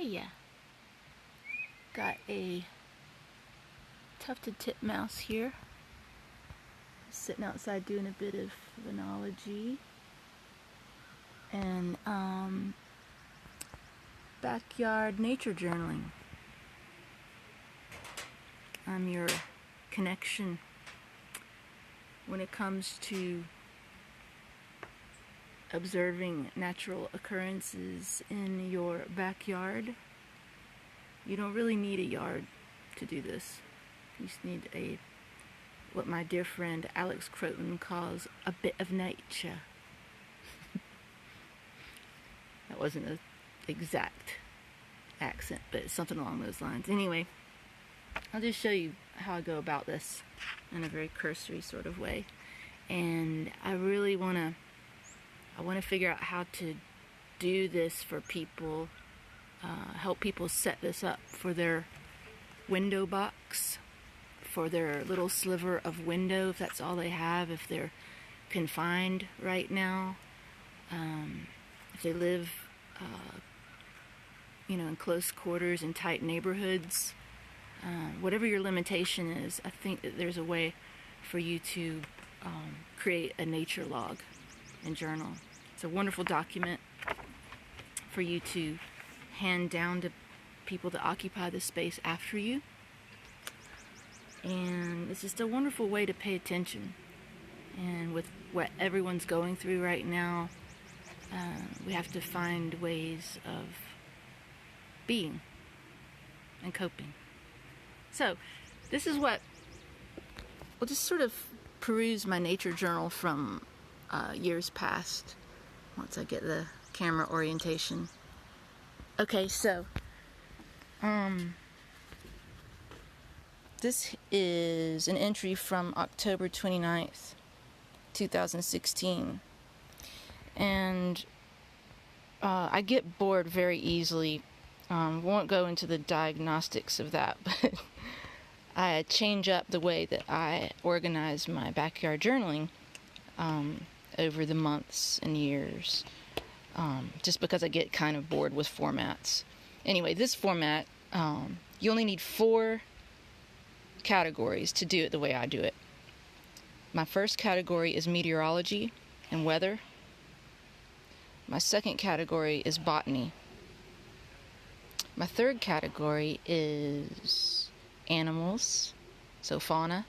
Hey, yeah. Got a tufted titmouse here. Sitting outside doing a bit of phenology. And backyard nature journaling. I'm your connection when it comes to observing natural occurrences in your backyard. You don't really need a yard to do this. You just need what my dear friend Alex Croton calls a bit of nature. That wasn't an exact accent, but it's something along those lines. Anyway, I'll just show you how I go about this in a very cursory sort of way. And I really want to figure out how to do this for people, help people set this up for their window box, for their little sliver of window, if that's all they have, if they're confined right now, if they live, in close quarters in tight neighborhoods, whatever your limitation is. I think that there's a way for you to create a nature log and journal. It's a wonderful document for you to hand down to people that occupy the space after you. And it's just a wonderful way to pay attention. And with what everyone's going through right now, we have to find ways of being and coping. So, this is what we'll just sort of peruse my nature journal from years past once I get the camera orientation. Okay, so this is an entry from October 29th, 2016. And I get bored very easily. Won't go into the diagnostics of that, but I change up the way that I organize my backyard journaling over the months and years, just because I get kind of bored with formats. Anyway, this format, you only need 4 categories to do it the way I do it. My first category is meteorology and weather. My second category is botany. My third category is animals, so fauna.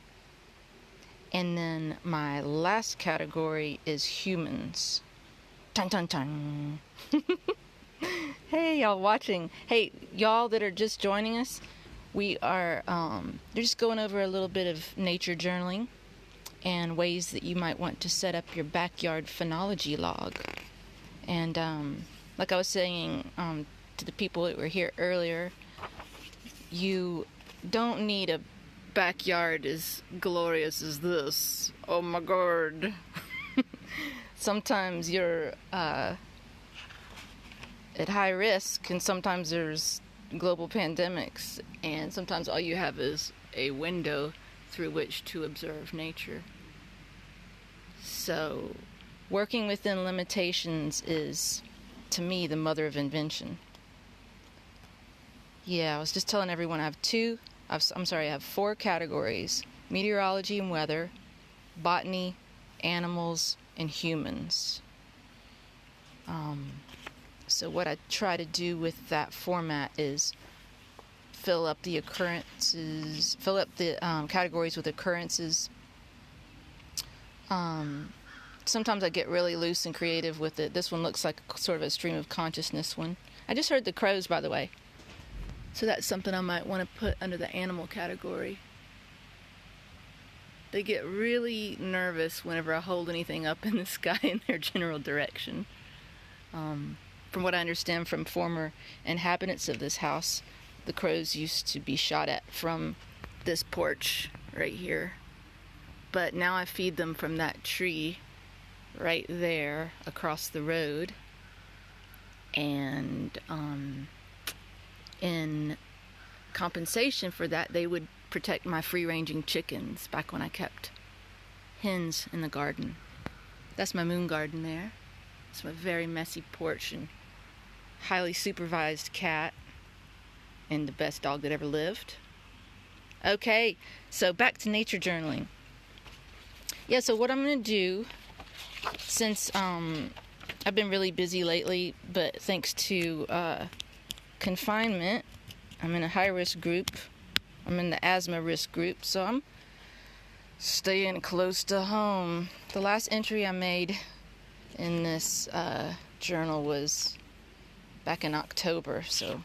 And then my last category is humans. Dun dun dun. Hey, y'all watching. Hey, y'all that are just joining us. We are just going over a little bit of nature journaling and ways that you might want to set up your backyard phenology log. And like I was saying to the people that were here earlier, you don't need a backyard as glorious as this. Oh my God. Sometimes you're at high risk, and sometimes there's global pandemics, and sometimes all you have is a window through which to observe nature. So working within limitations is, to me, the mother of invention. Yeah, I was just telling everyone I have 4 categories: meteorology and weather, botany, animals, and humans. So what I try to do with that format is fill up the categories with occurrences. Sometimes I get really loose and creative with it. This one looks like sort of a stream of consciousness one. I just heard the crows, by the way. So that's something I might want to put under the animal category. They get really nervous whenever I hold anything up in the sky in their general direction. From what I understand from former inhabitants of this house, the crows used to be shot at from this porch right here. But now I feed them from that tree right there across the road. And in compensation for that, they would protect my free-ranging chickens back when I kept hens in the garden. That's my moon garden there. It's my very messy porch and highly supervised cat. and the best dog that ever lived. Okay, so back to nature journaling. Yeah, so what I'm going to do, since I've been really busy lately, but thanks to confinement, I'm in a high-risk group. I'm in the asthma risk group, so I'm staying close to home. The last entry I made in this journal was back in October, so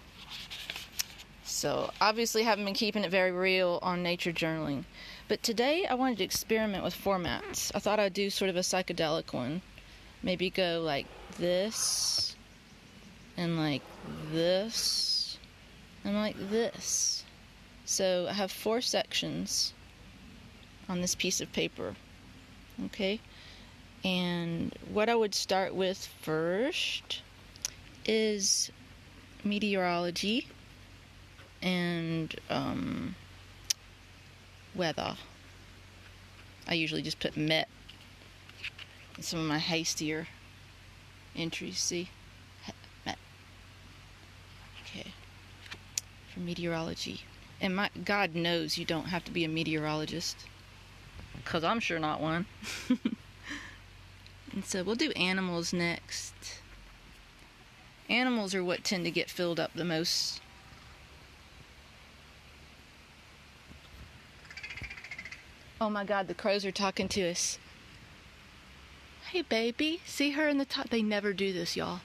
obviously haven't been keeping it very real on nature journaling. But today I wanted to experiment with formats. I thought I'd do sort of a psychedelic one. Maybe go like this, and like this, and like this. So I have 4 sections on this piece of paper. Okay? And what I would start with first is meteorology and weather. I usually just put Met in some of my hastier entries. See? Met. Okay. For meteorology. And God knows you don't have to be a meteorologist, because I'm sure not one. And so we'll do animals next. Animals are what tend to get filled up the most. Oh my God, the crows are talking to us. Hey baby, see her in the top? They never do this, y'all.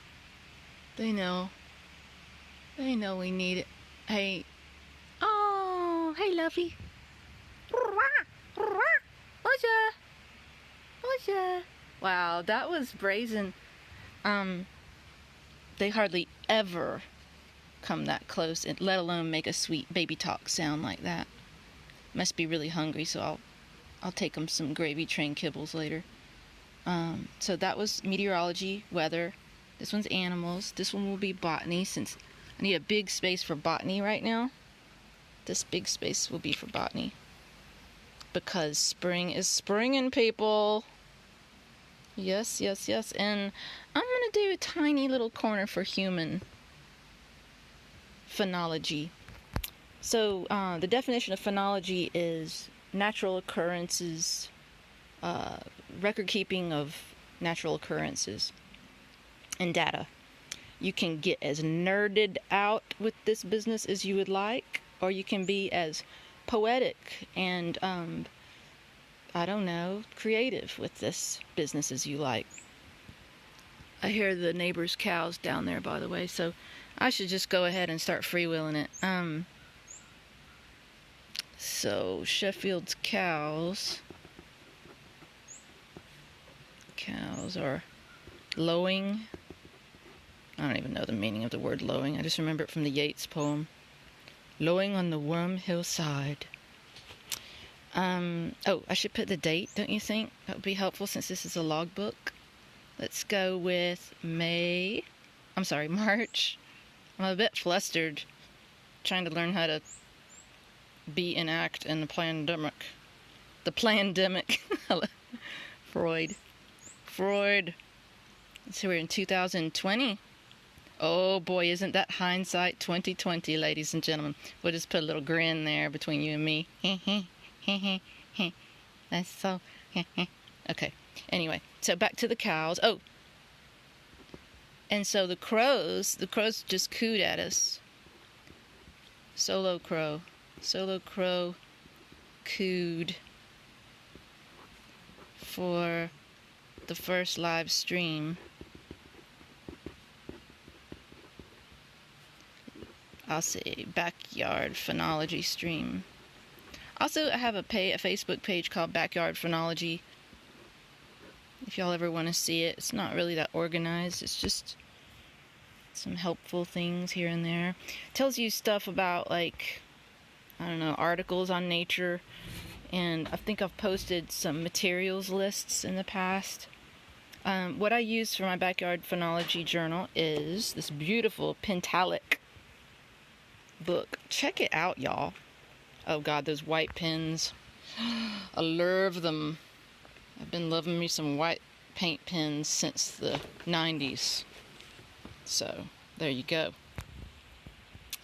They know. They know we need it. Hey. Oh, hey lovey. Wow, that was brazen. They hardly ever come that close, let alone make a sweet baby talk sound like that. Must be really hungry, so I'll take them some gravy train kibbles later. So that was meteorology, weather. This one's animals. This one will be botany, since I need a big space for botany right now. This big space will be for botany, because spring is springing, people. Yes, yes, yes. And I'm going to do a tiny little corner for human phenology. So the definition of phenology is natural occurrences, record keeping of natural occurrences and data. You can get as nerded out with this business as you would like, or you can be as poetic and I don't know, creative with this business as you like. I hear the neighbor's cows down there, by the way, so I should just go ahead and start freewheeling it. So Sheffield's cows are lowing. I don't even know the meaning of the word lowing. I just remember it from the Yeats poem. Lowing on the warm hillside. Oh, I should put the date, don't you think? That would be helpful since this is a logbook. Let's go with March. I'm a bit flustered trying to learn how to be and act in the plandemic. The plandemic. Freud. So we're in 2020. Oh boy, isn't that hindsight 2020, ladies and gentlemen. We'll just put a little grin there between you and me. That's so. Okay. Anyway, so back to the cows. Oh, and so the crows just cooed at us. Solo crow cooed for the first live stream. I'll say backyard phenology stream. Also, I have a Facebook page called Backyard Phenology. If y'all ever want to see it, it's not really that organized. It's just some helpful things here and there. It tells you stuff about, like, I don't know, articles on nature. And I think I've posted some materials lists in the past. What I use for my Backyard Phenology journal is this beautiful Pentalic book. Check it out, y'all. Oh God, those white pens. I love them. I've been loving me some white paint pens since the 90s. So, there you go.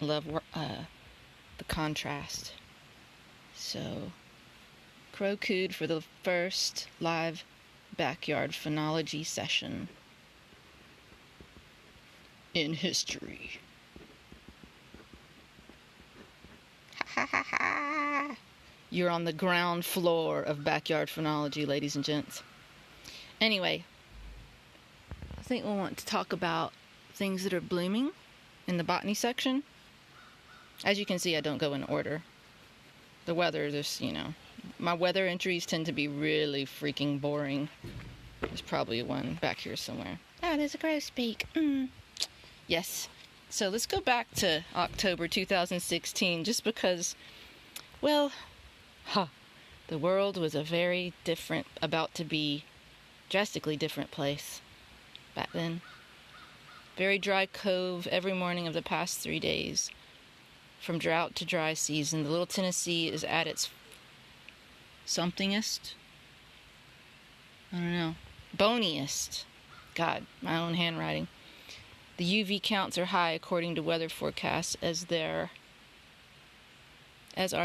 Love the contrast. So, Crow cooed for the first live backyard phonology session in history. Ha ha ha ha! You're on the ground floor of backyard phonology, ladies and gents. Anyway, I think we'll want to talk about things that are blooming in the botany section. As you can see, I don't go in order. The weather, just, my weather entries tend to be really freaking boring. There's probably one back here somewhere. Oh, there's a grosbeak. Yes. So let's go back to October 2016, just because, well, the world was a very different, about to be drastically different place back then. Very dry cove every morning of the past 3 days. From drought to dry season, the Little Tennessee is at its somethingest. I don't know. Boniest. God, my own handwriting. The UV counts are high according to weather forecasts, as are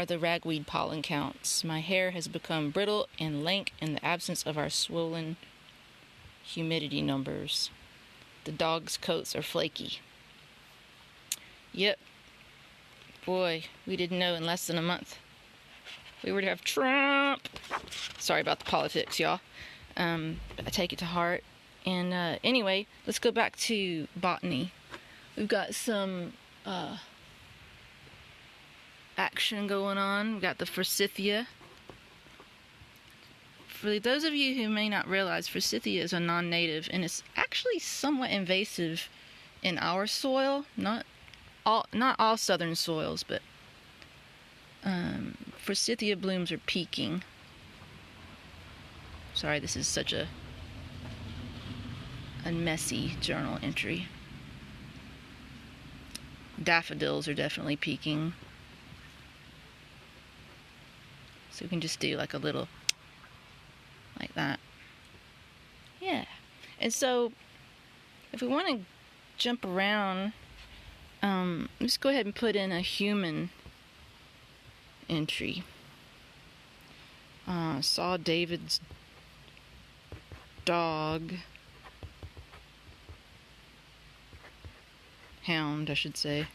the ragweed pollen counts. My hair has become brittle and lank in the absence of our swollen humidity numbers. The dogs' coats are flaky. Yep. Boy, we didn't know in less than a month we were to have Trump. Sorry about the politics, y'all. I take it to heart. And anyway, let's go back to botany. We've got some action going on. We've got the forsythia. For those of you who may not realize, forsythia is a non-native, and it's actually somewhat invasive in our soil. Not all southern soils, but forsythia blooms are peaking. Sorry, this is such a messy journal entry. Daffodils are definitely peaking. So we can just do like a little, like that. Yeah. And so, if we want to jump around, let's go ahead and put in a human entry. Saw David's dog, hound, I should say,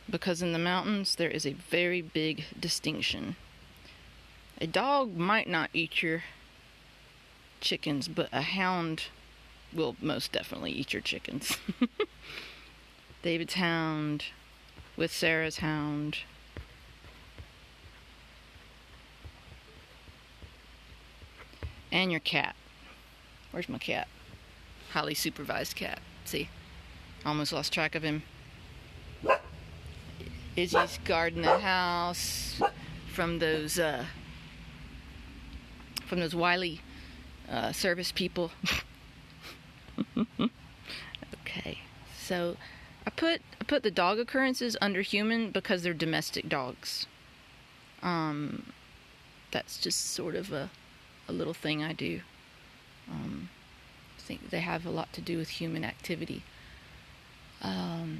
because in the mountains there is a very big distinction. A dog might not eat your chickens, but a hound will most definitely eat your chickens. David's hound with Sarah's hound. And your cat. Where's my cat? Highly supervised cat. See? Almost lost track of him. Izzy's guarding the house from those wily service people. Okay, so I put the dog occurrences under human because they're domestic dogs. That's just sort of a little thing I do. I think they have a lot to do with human activity. Let's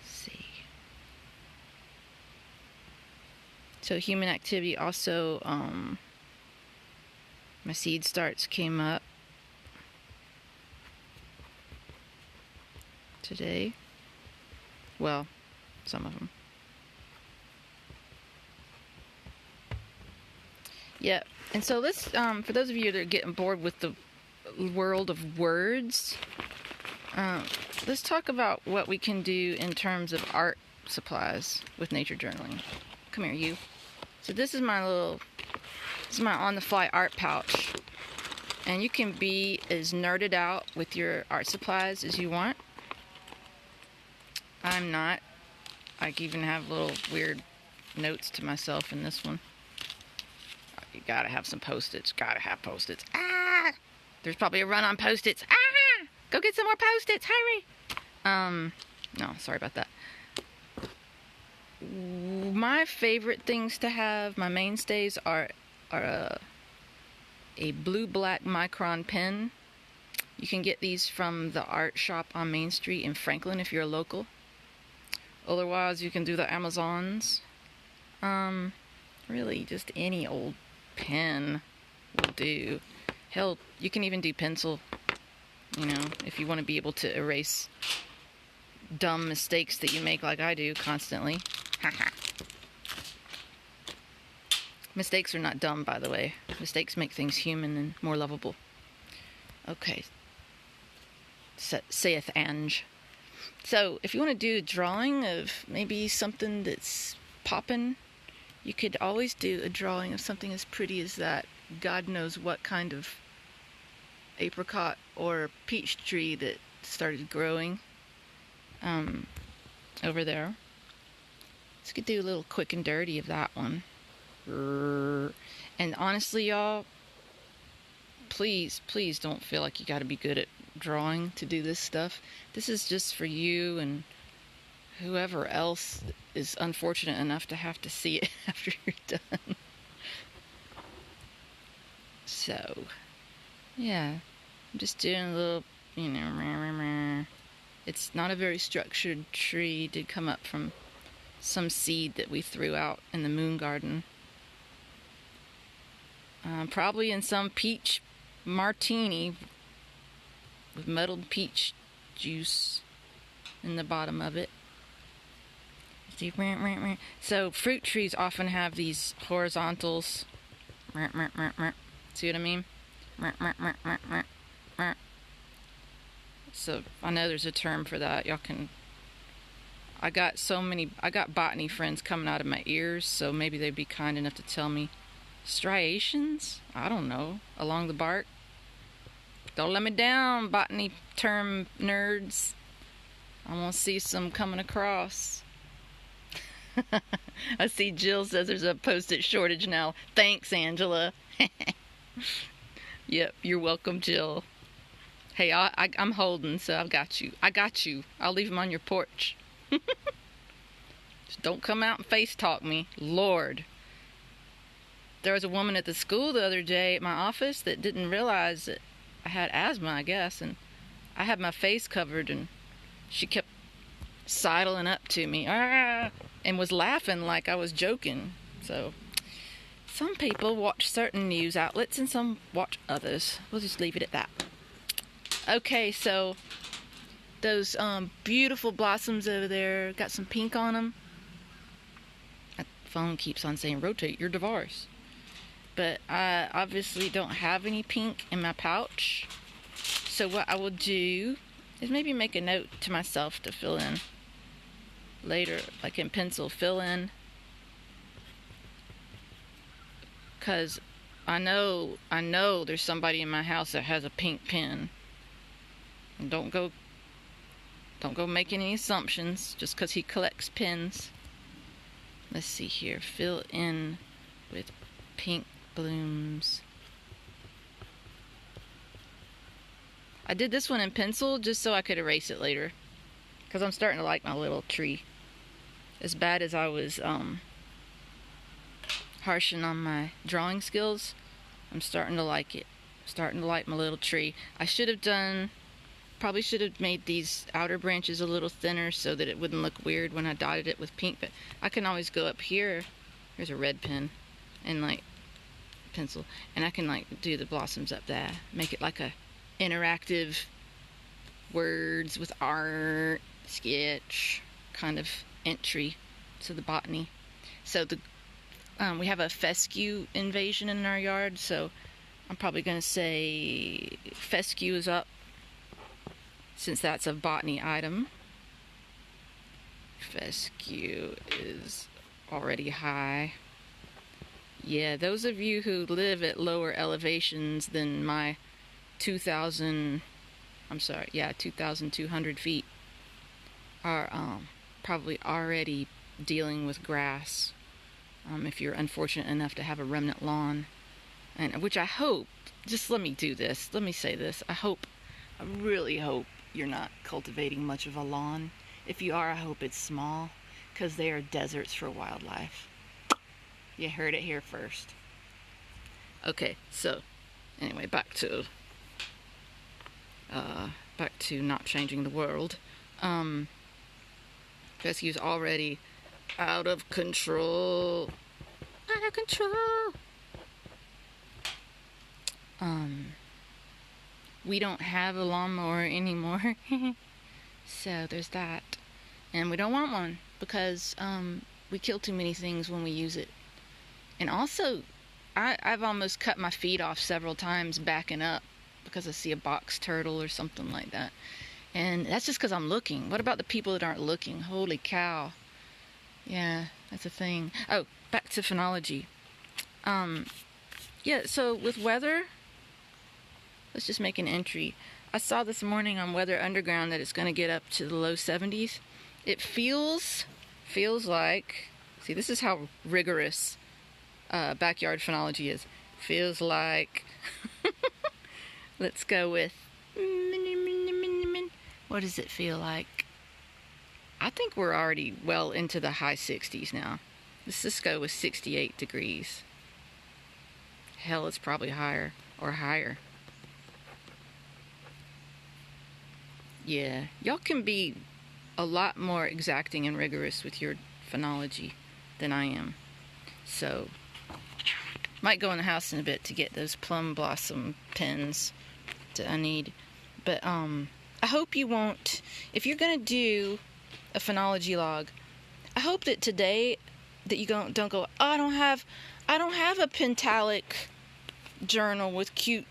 see. So human activity also, my seed starts came up today. Well, some of them. Yeah, and so let's, for those of you that are getting bored with the world of words, let's talk about what we can do in terms of art supplies with nature journaling. Come here, you. So this is my on-the-fly art pouch. And you can be as nerded out with your art supplies as you want. I'm not. I even have little weird notes to myself in this one. You gotta have some Post-its. Gotta have Post-its. Ah! There's probably a run on Post-its. Ah! Go get some more Post-its. Hurry! No, sorry about that. My favorite things to have, my mainstays are a blue-black Micron pen. You can get these from the art shop on Main Street in Franklin if you're local. Otherwise, you can do the Amazons. Really, just any old pen will do. Hell, you can even do pencil, you know, if you want to be able to erase dumb mistakes that you make like I do constantly. Mistakes are not dumb, by the way. Mistakes make things human and more lovable. Okay. Saith Ange. So, if you want to do a drawing of maybe something that's poppin', you could always do a drawing of something as pretty as that. God knows what kind of apricot or peach tree that started growing over there. Let's do a little quick and dirty of that one. And honestly, y'all, please don't feel like you gotta be good at drawing to do this stuff. This is just for you and whoever else is unfortunate enough to have to see it after you're done. So, yeah, I'm just doing a little, you know, it's not a very structured tree. It did come up from some seed that we threw out in the moon garden. Probably in some peach martini with muddled peach juice in the bottom of it. So fruit trees often have these horizontals. See what I mean? So I know there's a term for that. Y'all can... I got botany friends coming out of my ears, so maybe they'd be kind enough to tell me. Striations? I don't know. Along the bark? Don't let me down, botany term nerds. I want to see some coming across. I see Jill says there's a post-it shortage now. Thanks, Angela. Yep, you're welcome, Jill. Hey, I'm holding, so I've got you. I got you. I'll leave them on your porch. Just don't come out and face talk me. Lord. There was a woman at the school the other day at my office that didn't realize that I had asthma, I guess, and I had my face covered, and she kept sidling up to me and was laughing like I was joking. So some people watch certain news outlets and some watch others. We'll just leave it at that. Okay, so those beautiful blossoms over there got some pink on them. My phone keeps on saying rotate your device. But I obviously don't have any pink in my pouch. So what I will do is maybe make a note to myself to fill in later, like in pencil, fill in. Because I know there's somebody in my house that has a pink pen. And don't go making any assumptions just because he collects pens. Let's see here. Fill in with pink blooms. I did this one in pencil just so I could erase it later, because I'm starting to like my little tree. As bad as I was harshing on my drawing skills, I'm starting to like it. Starting to like my little tree. Probably should have made these outer branches a little thinner so that it wouldn't look weird when I dotted it with pink, but I can always go up here. Here's a red pen and like pencil, and I can like do the blossoms up there, make it like a interactive words with art sketch kind of entry to the botany. So we have a fescue invasion in our yard, so I'm probably going to say fescue is up, since that's a botany item. Fescue is already high. Yeah, those of you who live at lower elevations than my 2,200 feet are probably already dealing with grass, if you're unfortunate enough to have a remnant lawn. And which I hope, just let me say this, I really hope you're not cultivating much of a lawn. If you are, I hope it's small, because they are deserts for wildlife. You heard it here first. Okay, so anyway, back to not changing the world. There Rescue's already out of control. Out of control. We don't have a lawnmower anymore. So there's that. And we don't want one because we kill too many things when we use it. And also, I've almost cut my feet off several times backing up because I see a box turtle or something like that. And that's just because I'm looking. What about the people that aren't looking? Holy cow. Yeah, that's a thing. Oh, back to phenology. Yeah, so with weather, let's just make an entry. I saw this morning on Weather Underground that it's going to get up to the low 70s. It feels like, see, this is how rigorous backyard phenology is. Feels like, let's go with, what does it feel like? I think we're already well into the high 60s now. Let's just go with 68 degrees. Hell, it's probably higher or higher. Yeah, y'all can be a lot more exacting and rigorous with your phenology than I am. So, might go in the house in a bit to get those plum blossom pens that I need. But I hope you won't, if you're gonna do a phenology log, I hope that today that you don't go, oh, I don't have a pentalic journal with cute,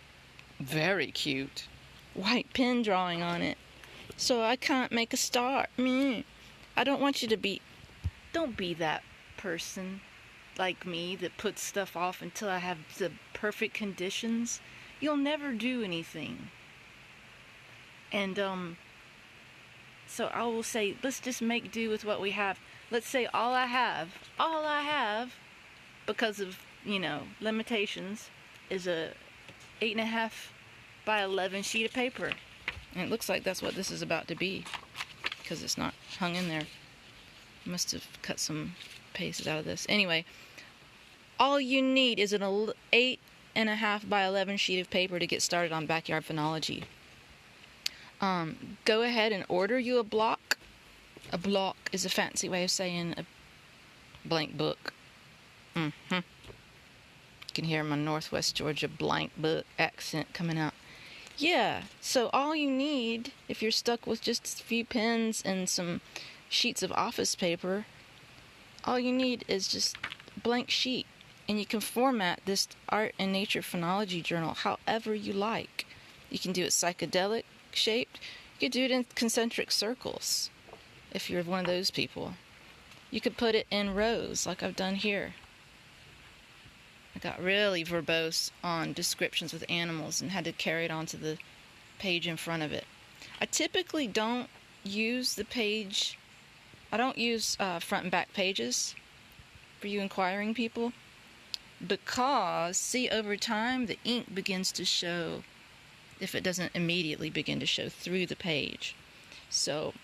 very cute white pen drawing on it, so I can't make a star. I don't want you to be, don't be that person like me that puts stuff off until I have the perfect conditions. You'll never do anything. And so I will say, let's just make do with what we have. Let's say all I have, because of, limitations, is a 8.5 by 11 sheet of paper. And it looks like that's what this is about to be, because it's not hung in there. Must have cut some pages out of this. Anyway, all you need is an 8.5 by 11 sheet of paper to get started on backyard phenology. Go ahead and order you a block. A block is a fancy way of saying a blank book. You can hear my Northwest Georgia blank book accent coming out. Yeah, so all you need, if you're stuck with just a few pens and some sheets of office paper, all you need is just a blank sheet. And you can format this art and nature phenology journal however you like. You can do it psychedelic shaped. You could do it in concentric circles if you're one of those people. You could put it in rows like I've done here. I got really verbose on descriptions with animals and had to carry it onto the page in front of it. I typically don't use the page, I don't use front and back pages for you inquiring people, because, see, over time the ink begins to show if it doesn't immediately begin to show through the page. So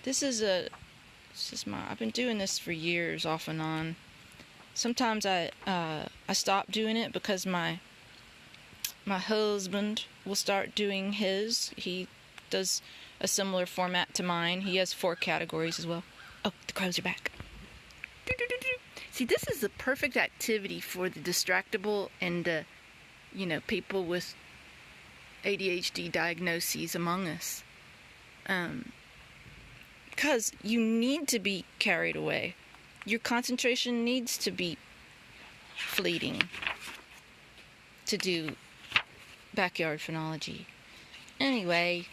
I've been doing this for years off and on. Sometimes I stop doing it because my husband will start doing his. He does a similar format to mine. He has 4 categories as well. Oh, the crows are back. See, this is the perfect activity for the distractible and people with ADHD diagnoses among us. Because you need to be carried away. Your concentration needs to be fleeting to do backyard phenology. Anyway,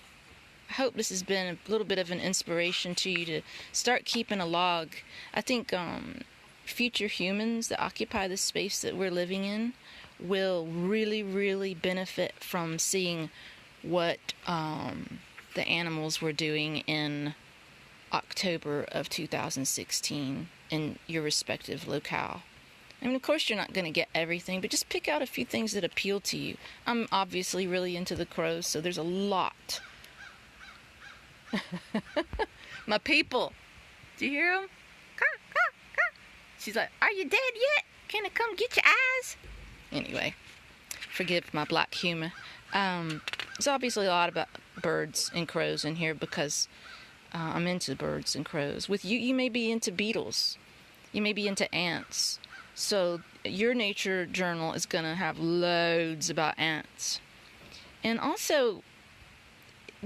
I hope this has been a little bit of an inspiration to you to start keeping a log. I think future humans that occupy the space that we're living in will really, really benefit from seeing what the animals were doing in October of 2016 in your respective locale. I mean, of course you're not going to get everything, but just pick out a few things that appeal to you. I'm obviously really into the crows, so there's a lot. My people, do you hear them? She's like, are you dead yet? Can I come get your eyes? Anyway, forgive my black humor. There's obviously a lot about birds and crows in here because I'm into birds and crows. With you, you may be into beetles. You may be into ants. So your nature journal is going to have loads about ants. And also,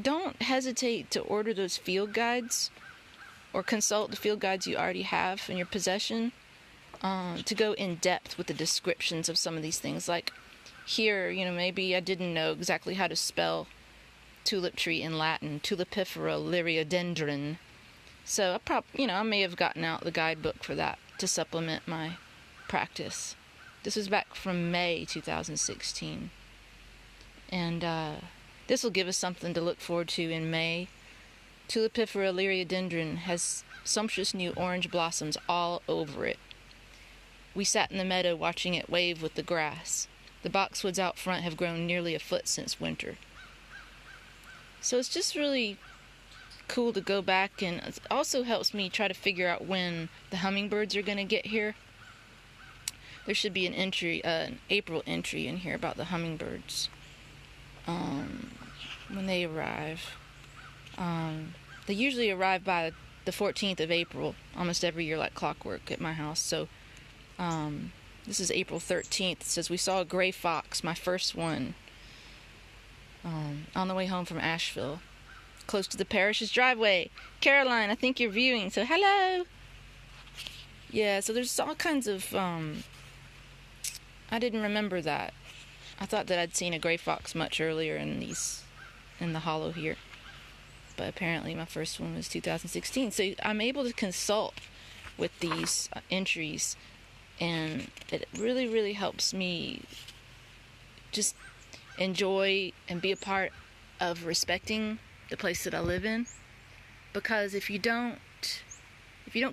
don't hesitate to order those field guides or consult the field guides you already have in your possession to go in depth with the descriptions of some of these things. Like here, maybe I didn't know exactly how to spell tulip tree in Latin, Tulipifera liriodendron. So I may have gotten out the guidebook for that to supplement my practice. This was back from May 2016. And this will give us something to look forward to in May. Tulipifera liriodendron has sumptuous new orange blossoms all over it. We sat in the meadow watching it wave with the grass. The boxwoods out front have grown nearly a foot since winter. So it's just really cool to go back, and it also helps me try to figure out when the hummingbirds are going to get here. There should be an April entry in here about the hummingbirds when they arrive. They usually arrive by the 14th of April, almost every year like clockwork at my house. So this is April 13th. It says, we saw a gray fox, my first one, on the way home from Asheville, close to the parish's driveway. Caroline, I think you're viewing, so hello. Yeah, so there's all kinds of, I didn't remember that. I thought that I'd seen a gray fox much earlier in the hollow here. But apparently my first one was 2016. So I'm able to consult with these entries, and it really, really helps me just enjoy and be a part of respecting the place that I live in. Because if you don't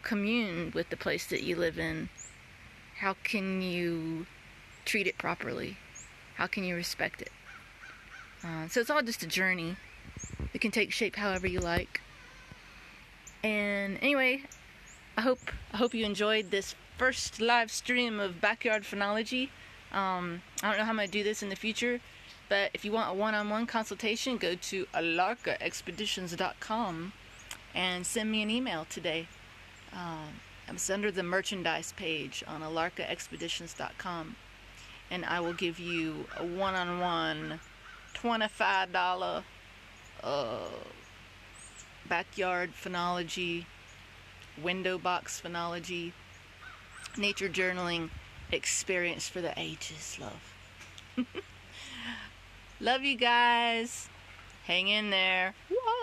commune with the place that you live in, how can you treat it properly? How can you respect it? So it's all just a journey. It can take shape however you like. And anyway, I hope you enjoyed this first live stream of Backyard Phenology. I don't know how I'm going to do this in the future, but if you want a one-on-one consultation, go to alarcaexpeditions.com and send me an email today. It's under the merchandise page on alarcaexpeditions.com, and I will give you a one-on-one $25 backyard phenology, window box phenology, nature journaling experience for the ages, love. Love you guys. Hang in there. Whoa.